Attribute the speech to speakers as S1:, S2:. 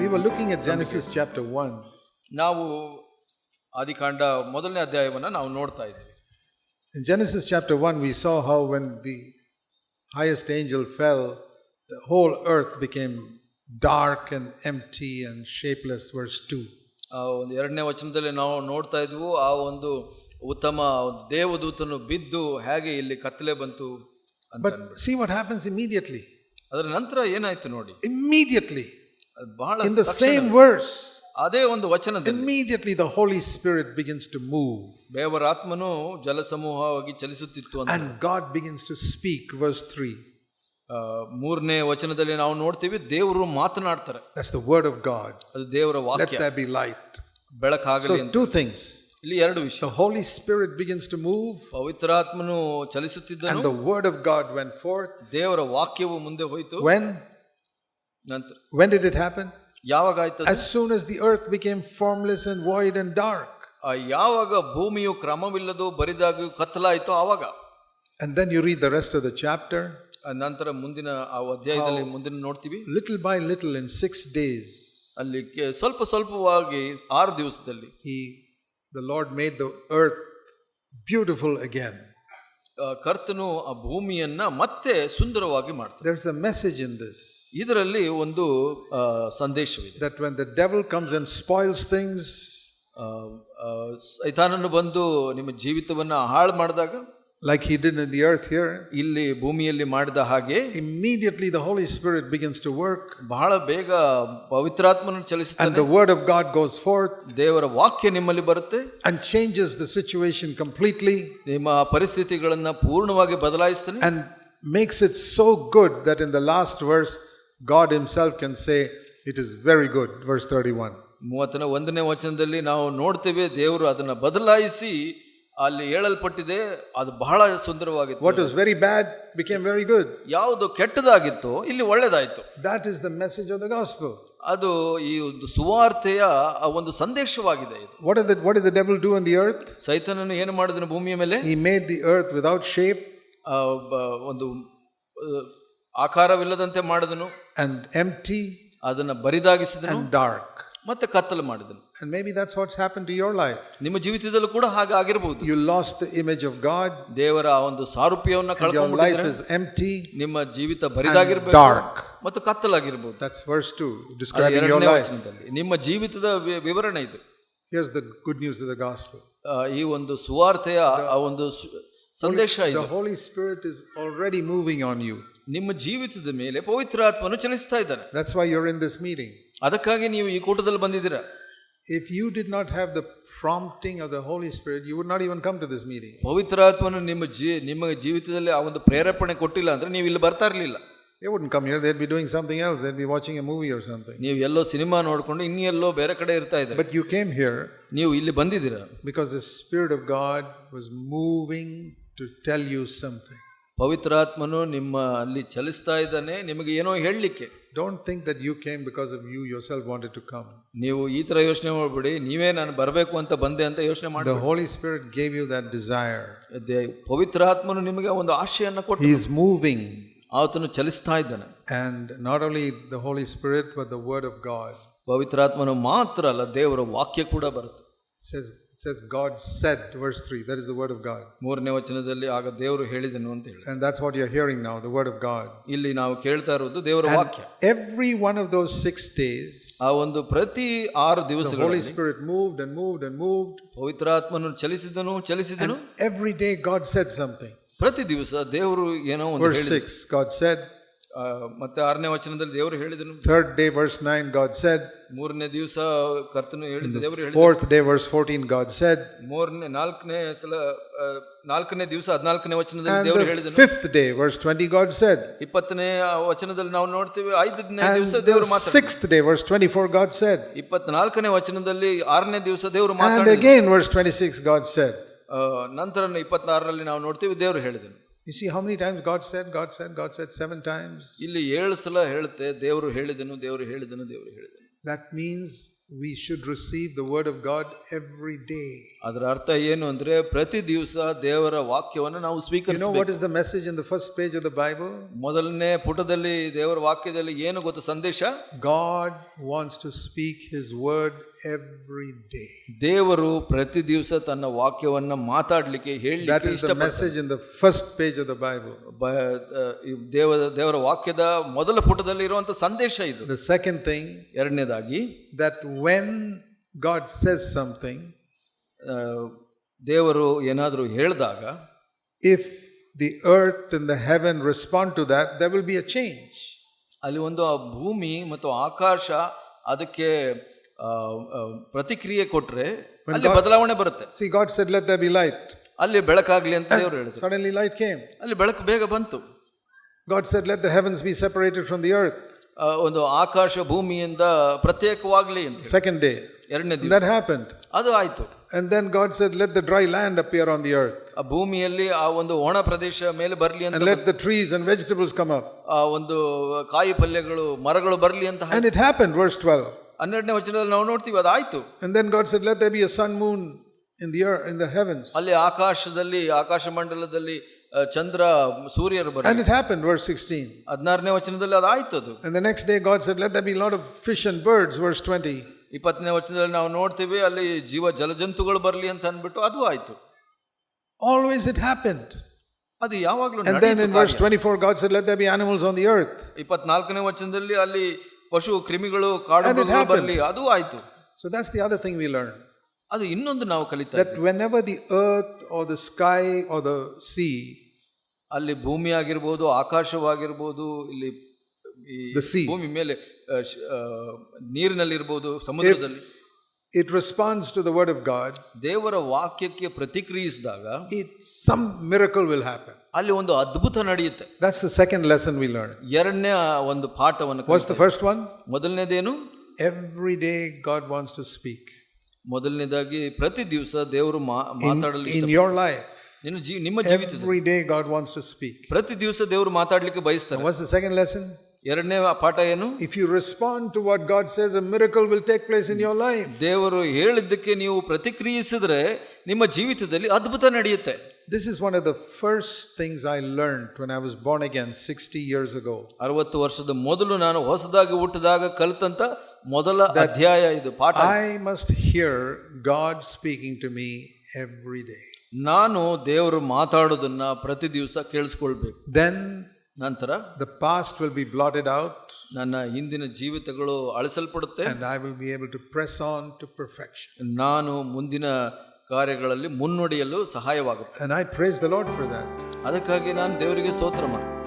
S1: We were looking at Genesis chapter 1.
S2: ನಾವು ಆದಿಕಾಂಡ ಮೊದಲನೇ ಅಧ್ಯಾಯವನ್ನು ನಾವು ನೋಡ್ತಾ ಇದ್ದೀವಿ.
S1: In Genesis chapter 1, we saw how when the highest angel fell, the whole earth became dark and empty and shapeless. Verse 2.
S2: ಒಂದು ಎರಡನೇ ವಚನದಲ್ಲಿ ನಾವು ನೋಡ್ತಾ ಇದ್ವು, ಆ ಒಂದು ಉತ್ತಮ ದೇವದೂತನು ಬಿದ್ದು ಹೇಗೆ ಇಲ್ಲಿ ಕತ್ತಲೆ ಬಂತು ಅಂತ.
S1: But see what happens immediately.
S2: ಅದರ ನಂತರ ಏನಾಯ್ತು ನೋಡಿ.
S1: Immediately.
S2: ಬಹಳ
S1: In the same verse.
S2: ಅದೇ ಒಂದು ವಚನದಲ್ಲಿ
S1: Immediately the Holy Spirit begins to move.
S2: ದೇವರ ಆತ್ಮನು ಜಲಸಮೂಹವಾಗಿ ಚಲಿಸುತ್ತಿತ್ತು ಅಂತ.
S1: And God begins to speak. Verse 3.
S2: ಮೂರನೇ ವಚನದಲ್ಲಿ ನಾವು ನೋಡ್ತೀವಿ, ದೇವರು ಮಾತನಾಡ್ತಾರೆ.
S1: That's the word of God.
S2: ಅದು ದೇವರ ವಾಕ್ಯ.
S1: Let there be light.
S2: ಬೆಳಕಾಗಲಿ
S1: So
S2: ಅಂತ.
S1: two things.
S2: ಇಲ್ಲಿ ಎರಡು ವಿಷಯ.
S1: The Holy Spirit begins to move.
S2: ಪವಿತ್ರಾತ್ಮನು ಚಲಿಸುತ್ತಿದ್ದನು.
S1: And the word of God went forth.
S2: ದೇವರ ವಾಕ್ಯವು ಮುಂದೆ ಹೋಯಿತು. ನಂತರ
S1: When did it happen?
S2: ಯಾವಾಗ ಆಯ್ತು?
S1: As soon as the earth became formless and void and dark.
S2: ಯಾವಾಗ ಭೂಮಿಯು ಕ್ರಮವಿಲ್ಲದು ಬರಿದಾಗಿ ಕತ್ತಲಾಯಿತು ಆವಾಗ.
S1: And then you read the rest of the chapter.
S2: ನಂತರ ಮುಂದಿನ ಆ ಅಧ್ಯಾಯದಲ್ಲಿ ಮುಂದಿನ ನೋಡ್ತೀವಿ.
S1: Little by little in 6 days.
S2: ಅಲ್ಲಿ ಸ್ವಲ್ಪ ಸ್ವಲ್ಪವಾಗಿ 6 ದಿವಸದಲ್ಲಿ
S1: the Lord made the earth beautiful again.
S2: ಕರ್ತನು ಆ ಭೂಮಿಯನ್ನ ಮತ್ತೆ ಸುಂದರವಾಗಿ ಮಾಡ್ತಾನೆ.
S1: There's a message in this.
S2: ಇದರಲ್ಲಿ ಒಂದು ಸಂದೇಶವಿದೆ.
S1: That when the devil comes and spoils things,
S2: ಸೈತಾನನು ಬಂದು ನಿಮ್ಮ ಜೀವಿತವನ್ನ ಹಾಳು ಮಾಡಿದಾಗ,
S1: like he did in the earth here,
S2: ಇಲ್ಲಿ ಭೂಮಿಯಲ್ಲಿ ಮಾಡಿದ ಹಾಗೆ
S1: immediately the Holy Spirit begins to work.
S2: ಬಹಳ ಬೇಗ ಪವಿತ್ರಾತ್ಮನು ಚಲಿಸುತ್ತಾನೆ.
S1: And the word of God goes forth.
S2: ದೇವರ ವಾಕ್ಯ ನಿಮ್ಮಲ್ಲಿ ಬರುತ್ತೆ.
S1: And changes the situation completely.
S2: ನಿಮ್ಮ ಪರಿಸ್ಥಿತಿಗಳನ್ನ ಪೂರ್ಣವಾಗಿ ಬದಲಾಯಿಸ್ತಾನೆ.
S1: And makes it so good that in the last verse God himself can say it is very good. Verse 31.
S2: 31ನೇ ವಚನದಲ್ಲಿ ನಾವು ನೋಡ್ತೇವೆ, ದೇವರು ಅದನ್ನ ಬದಲಾಯಿಸಿ ಅಲ್ಲಿ ಹೇಳಲ್ಪಟ್ಟಿದೆ, ಅದು ಬಹಳ ಸುಂದರವಾಗಿತ್ತು.
S1: What was very bad became very good.
S2: ಯಾವುದು ಕೆಟ್ಟದಾಗಿತ್ತು ಇಲ್ಲಿ ಒಳ್ಳೆದಾಯ್ತು.
S1: That is the message of the gospel.
S2: ಅದು ಈ ಒಂದು ಸುವಾರ್ತೆಯ ಒಂದು ಸಂದೇಶವಾಗಿದೆ ಇದು.
S1: What did the devil do on the earth?
S2: ಸೈತಾನನು ಏನು ಮಾಡಿದನು ಭೂಮಿಯ ಮೇಲೆ?
S1: He made the earth without shape.
S2: ಒಂದು ಆಕಾರವಿಲ್ಲದಂತೆ ಮಾಡಿದನು.
S1: And empty.
S2: ಅದನ್ನ ಬರಿದಾಗಿಸಿದನು.
S1: And dark.
S2: ಮತ್ತೆ ಕತ್ತಲು ಮಾಡಿದನು.
S1: And maybe that's what's happened to your life.
S2: ನಿಮ್ಮ ಜೀವಿತದಲ್ಲೂ ಕೂಡ ಹಾಗೆ ಆಗಿರಬಹುದು.
S1: You lost the image of God.
S2: ದೇವರ ಒಂದು ಸಾರೂಪ್ಯವನ್ನು ಕಳ್ಕೊಂಡ್ಬಿಟ್ಟಿದ್ದೀರಿ.
S1: Your life is empty.
S2: ನಿಮ್ಮ ಜೀವಿತ ಬರಿದಾಗಿರಬೇಕು.
S1: Dark.
S2: ಮತ್ತು ಕತ್ತಲಾಗಿರಬಹುದು.
S1: That's verse 2 describing your life.
S2: ನಿಮ್ಮ ಜೀವಿತದ ವಿವರಣೆ ಇದು.
S1: Here's the good news of the gospel.
S2: ಈ ಒಂದು ಸುವಾರ್ತೆಯ ಒಂದು ಸಂದೇಶ ಇದು.
S1: The Holy Spirit is already moving on you.
S2: ನಿಮ್ಮ ಜೀವಿತದ ಮೇಲೆ ಪವಿತ್ರಾತ್ಮನು ಚಲಿಸ್ತಾ ಇದ್ದಾನೆ.
S1: That's why you're in this meeting.
S2: ಅದಕ್ಕಾಗಿ ನೀವು ಈ ಕೂಟದಲ್ಲಿ ಬಂದಿದ್ದೀರಾ.
S1: If you did not have the prompting of the Holy Spirit, you would not even come to this meeting.
S2: ಪವಿತ್ರಾತ್ಮನು ನಿಮ್ಮ ಜೀವಿತದಲ್ಲಿ ಆ ಒಂದು ಪ್ರೇರೇಪಣೆ ಕೊಟ್ಟಿಲ್ಲ ಅಂದ್ರೆ ನೀವು ಇಲ್ಲಿ ಬರ್ತಾ ಇರಲಿಲ್ಲ.
S1: They wouldn't come here. They'd be doing something else. They'd be watching a movie or something.
S2: ನೀವು ಎಲ್ಲೋ ಸಿನಿಮಾ ನೋಡ್ಕೊಂಡು ಇನ್ನೆಲ್ಲೋ ಬೇರೆ ಕಡೆ ಇರ್ತಾ ಇದ್ದೀರಾ.
S1: But you came here.
S2: ನೀವು ಇಲ್ಲಿ ಬಂದಿದ್ದೀರಾ
S1: because the Spirit of God was moving to tell you something.
S2: ಪವಿತ್ರಾತ್ಮನು ನಿಮ್ಮ ಅಲ್ಲಿ ಚಲಿಸ್ತಾ ಇದ್ದಾನೆ, ನಿಮಗೆ ಏನೋ ಹೇಳಲಿಕ್ಕೆ.
S1: Don't think that you came because of you yourself wanted to come.
S2: ನೀವು ಈ ತರ ಯೋಚನೆ ಮಾಡಬೇಡಿ, ನೀವೇ ನಾನು ಬರಬೇಕು ಅಂತ ಬಂದೆ ಅಂತ ಯೋಚನೆ ಮಾಡಿ.
S1: The Holy Spirit gave you that desire.
S2: ಪವಿತ್ರಾತ್ಮನು ನಿಮಗೆ ಒಂದು ಆಶೆಯನ್ನು ಕೊಟ್ಟು.
S1: He is moving.
S2: ಆತನು ಚಲಿಸ್ತಾ ಇದ್ದಾನೆ.
S1: And not only the Holy Spirit but the word of God.
S2: ಪವಿತ್ರಾತ್ಮನು ಮಾತ್ರ ಅಲ್ಲ, ದೇವರ ವಾಕ್ಯ ಕೂಡ ಬರುತ್ತೆ.
S1: It says God said, verse 3. That is the word of God.
S2: ಮೂರನೇ ವಚನದಲ್ಲಿ ಆಗ ದೇವರು ಹೇಳಿದನು ಅಂತ ಹೇಳಿ.
S1: And that's what you're hearing now, the word of God.
S2: ಇಲ್ಲಿ ನಾವು ಕೇಳ್ತಾ ಇರೋದು ದೇವರ ವಾಕ್ಯ.
S1: Every one of those 6 days,
S2: ಆ ಒಂದು ಪ್ರತಿ 6 ದಿವಸಗಳಲ್ಲಿ
S1: the Holy Spirit moved and moved and moved.
S2: ಪವಿತ್ರಾತ್ಮನು ಚಲಿಸಿದನು.
S1: And every day God said something.
S2: ಪ್ರತಿ ದಿವಸ ದೇವರು ಏನೋ ಒಂದು ಹೇಳಿದನು.
S1: Verse 6, God said.
S2: ಮತ್ತೆ 6ನೇ ವಚನದಲ್ಲಿ ದೇವರು ಹೇಳಿದನು.
S1: Third day, verse 9, God said.
S2: ಮೂರನೇ ದಿವಸ ಕರ್ತನು ಹೇಳಿದ ದೇವರು ಹೇಳಿದನು.
S1: Fourth day, verse 14, God said.
S2: ನಾಲ್ಕನೇ ದಿವಸ 14ನೇ ವಚನದಲ್ಲಿ ದೇವರು ಹೇಳಿದನು.
S1: Fifth day, verse 20, God said.
S2: 20ನೇ ವಚನದಲ್ಲಿ ನಾವು ನೋಡ್ತೀವಿ 5ನೇ ದಿವಸ ದೇವರು ಮಾತಾಡಿದನು.
S1: Sixth day, verse 24, God said.
S2: 24ನೇ ವಚನದಲ್ಲಿ 6ನೇ ದಿವಸ ದೇವರು
S1: ಮಾತಾಡಿದನು. And again, verse 26, God said.
S2: ನಂತರ 26ರಲ್ಲಿ ನಾವು ನೋಡ್ತೀವಿ ದೇವರು ಹೇಳಿದನು.
S1: You see how many times God said, God said, God said? 7 times.
S2: ಇಲ್ಲಿ 7 ಸಲ ಹೇಳುತ್ತೆ ದೇವರು ಹೇಳಿದನು, ದೇವರು ಹೇಳಿದನು, ದೇವರು ಹೇಳಿದನು.
S1: That means we should receive the word of God every day.
S2: ಅದರ ಅರ್ಥ ಏನು ಅಂದ್ರೆ ಪ್ರತಿ ದಿವಸ ದೇವರ ವಾಕ್ಯವನ್ನು ನಾವು
S1: You know
S2: ಸ್ವೀಕರಿಸಬೇಕು.
S1: what is the message in the first page of the Bible?
S2: ಮೊದಲನೇ ಪುಟದಲ್ಲಿ ದೇವರ ವಾಕ್ಯದಲ್ಲಿ ಏನು ಗೊತ್ತು ಸಂದೇಶ?
S1: God wants to speak his word every day.
S2: ದೇವರು ಪ್ರತಿ ದಿವಸ ತನ್ನ ವಾಕ್ಯವನ್ನ ಮಾತಾಡ್ಲಿಕ್ಕೆ
S1: That
S2: ಹೇಳಲಿಕ್ಕೆ
S1: is the
S2: ಇಷ್ಟಪಡ್ತಾನೆ.
S1: message in the first page of the Bible.
S2: ದೇವರ ವಾಕ್ಯದ ಮೊದಲ ಪುಟದಲ್ಲಿ ಇರುವಂತ ಸಂದೇಶ ಇದು.
S1: The second thing,
S2: ಎರಡನೇದಾಗಿ
S1: that when God says something,
S2: ದೇವರು ಏನಾದರೂ ಹೇಳಿದಾಗ
S1: if the earth and the heaven respond to that, there will be a change.
S2: ಅಲ್ಲಿ ಒಂದು ಆ ಭೂಮಿ ಮತ್ತು ಆಕಾಶ ಅದಕ್ಕೆ ಪ್ರತಿಕ್ರಿಯೆ ಕೊಟ್ರೆ ಅಲ್ಲಿ ಬದಲಾವಣೆ ಬರುತ್ತೆ.
S1: See, God said, let there be light.
S2: ಅಲ್ಲಿ ಬೆಳಕಾಗ್ಲಿ ಅಂತ ದೇವರು ಹೇಳಿದ್ರು.
S1: Suddenly light came.
S2: ಅಲ್ಲಿ ಬೆಳಕು ಬೇಗ ಬಂತು.
S1: God said, let the heavens be separated from the earth.
S2: ಒಂದು ಆಕಾಶ ಭೂಮಿಯಿಂದ ಪ್ರತ್ಯೇಕವಾಗ್ಲಿ ಅಂತ.
S1: Second day.
S2: ಎರಡನೇ ದಿವಸ
S1: That happened.
S2: ಅದು ಆಯ್ತು.
S1: And then God said, let the dry land appear on the earth.
S2: ಆ ಭೂಮಿಯಲ್ಲಿ ಆ ಒಂದು ಒಣ ಪ್ರದೇಶ ಮೇಲೆ ಬರ್ಲಿ ಅಂತ.
S1: And let the trees and vegetables come up.
S2: ಆ ಒಂದು ಕಾಯಿ ಪಲ್ಯಗಳು ಮರಗಳು ಬರ್ಲಿ ಅಂತ.
S1: And it happened, verse 12.
S2: 12ನೇ ವಚನದಲ್ಲಿ ನಾವು ನೋಡ್ತೀವಿ ಅದು ಆಯ್ತು.
S1: And then God said, let there be a sun, moon in the earth, in the heavens.
S2: ಅಲ್ಲಿ ಆಕಾಶದಲ್ಲಿ ಆಕಾಶ ಮಂಡಲದಲ್ಲಿ ಚಂದ್ರ ಸೂರ್ಯರು ಬರ್ಲಿ.
S1: And it happened, verse 16.
S2: 16ನೇ ವಚನದಲ್ಲಿ ಅದು ಆಯ್ತು ಅದು.
S1: And the next day God said, let there be a lot of fish and birds, verse 20.
S2: 20ನೇ ವಚನದಲ್ಲಿ ನಾವು ನೋಡ್ತೀವಿ ಅಲ್ಲಿ ಜೀವ ಜಲಜಂತುಗಳು ಬರ್ಲಿ ಅಂತ ಅಂದ್ಬಿಟ್ಟು ಅದು ಆಯ್ತು.
S1: Always it happened.
S2: ಅದು ಯಾವಾಗಲೂ.
S1: And then in verse 24 God said, let there be animals on the earth.
S2: 24ನೇ ವಚನದಲ್ಲಿ ಅಲ್ಲಿ ಪಶು ಕ್ರಿಮಿಗಳು ಕಾಡು ಬರ್ಲಿ ಅದು ಆಯ್ತು.
S1: So that's the other thing we learn.
S2: ಅದು ಇನ್ನೊಂದು ನಾವು ಕಲಿತಾ
S1: that whenever the earth or the sky or the sea,
S2: ಅಲ್ಲಿ ಭೂಮಿ ಆಗಿರ್ಬೋದು ಆಕಾಶವಾಗಿರ್ಬೋದು ಇಲ್ಲಿ ಭೂಮಿ ಮೇಲೆ ನೀರಿನಲ್ಲಿರ್ಬೋದು ಸಮುದ್ರದಲ್ಲಿ,
S1: it responds to the word of God,
S2: ದೇವರ ವಾಕ್ಯಕ್ಕೆ ಪ್ರತಿಕ್ರಿಯಿಸಿದಾಗ
S1: some miracle will happen.
S2: ಅಲ್ಲಿ ಒಂದು ಅದ್ಭುತ ನಡೆಯುತ್ತೆ.
S1: That's the second lesson we learn.
S2: ಎರಡನೇ ಒಂದು ಪಾಠವನ್ನು.
S1: What's the first one?
S2: ಮೊದಲನೇದೇನು?
S1: Every day God wants to speak.
S2: ಮೊದಲನೇದಾಗಿ ಪ್ರತಿ ದಿವಸ ದೇವರು ಮಾತಾಡಲು
S1: in your life.
S2: ನಿಮ್ಮ ಜೀವಿತದಲ್ಲಿ
S1: every day God wants to speak.
S2: ಪ್ರತಿ ದಿವಸ ದೇವರು ಮಾತಾಡಲಿಕ್ಕೆ ಬಯಸ್ತಾರೆ.
S1: What's the second lesson?
S2: ಎರಡನೇ ಪಾಠ ಏನು?
S1: If you respond to what God says, a miracle will take place in your life.
S2: ದೇವರು ಹೇಳಿದ್ದಕ್ಕೆ ನೀವು ಪ್ರತಿಕ್ರಿಯಿಸಿದ್ರೆ ನಿಮ್ಮ ಜೀವಿತದಲ್ಲಿ ಅದ್ಭುತ ನಡೆಯುತ್ತೆ.
S1: This is one of the first things I learned when I was born again 60 years ago.
S2: 60 ವರ್ಷದ ಮೊದಲು ನಾನು ಹೊಸದಾಗಿ ಹುಟ್ಟಿದಾಗ ಕಲಿತಂತ ಮೊದಲ ಅಧ್ಯಾಯ ಇದು, ಪಾಠ.
S1: I must hear God speaking to me every day.
S2: ನಾನು ದೇವರು ಮಾತಾಡೋದನ್ನ ಪ್ರತಿ ದಿವಸ ಕೇಳಿಸ್ಕೊಳ್ಬೇಕು.
S1: Then
S2: ನಂತರ
S1: the past will be blotted out.
S2: ನನ್ನ ಹಿಂದಿನ ಜೀವಿತಗಳು ಅಳಿಸಲ್ಪಡುತ್ತೆ.
S1: And I will be able to press on to perfection.
S2: ನಾನು ಮುಂದಿನ ಕಾರ್ಯಗಳಲ್ಲಿ ಮುನ್ನಡೆಯಲು ಸಹಾಯವಾಗುತ್ತೆ.
S1: And I praise the Lord for that.
S2: ಅದಕ್ಕಾಗಿ ನಾನು ದೇವರಿಗೆ ಸ್ತೋತ್ರ ಮಾಡ್ತೀನಿ.